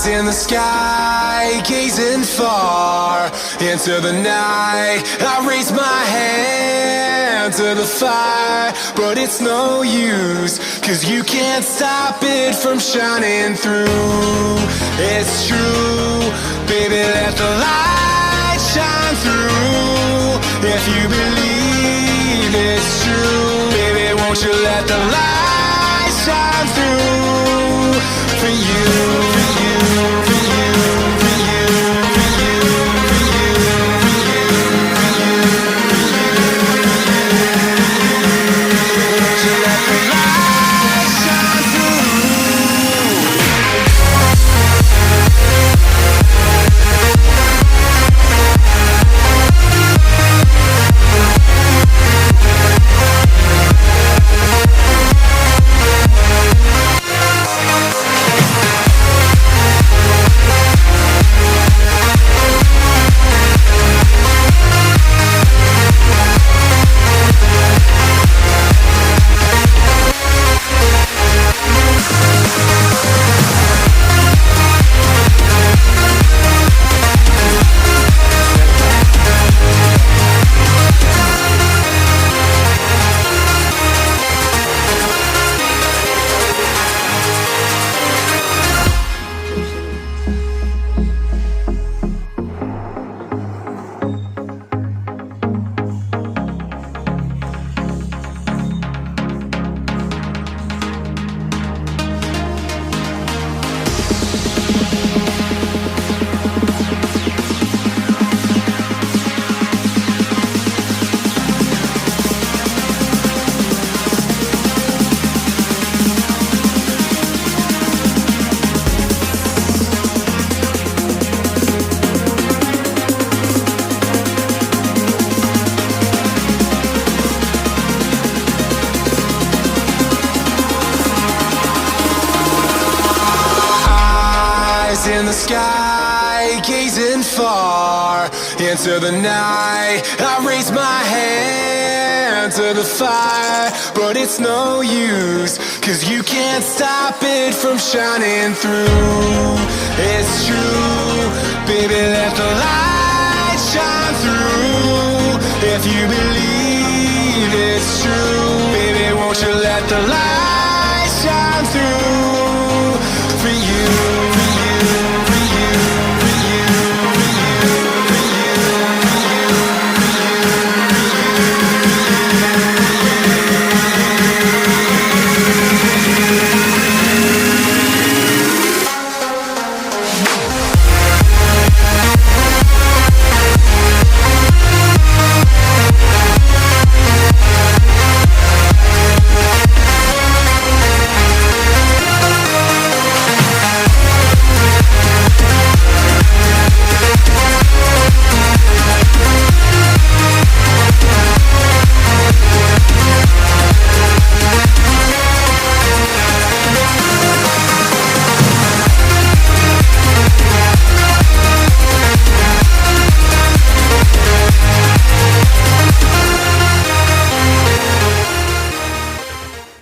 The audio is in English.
in the sky, gazing far into the night. I raise my hand to the fire, but it's no use, 'cause you can't stop it from shining through. It's true, baby, let the light shine through. If you believe it's true, baby, won't you let the light shine through for you, for you, for you, for you, for you, for you, for you, for you, won't you let the light shine through? In the sky, gazing far into the night. I raise my hand to the fire, but it's no use, 'cause you can't stop it from shining through. It's true, baby, let the light shine through. If you believe it's true, baby, won't you let the light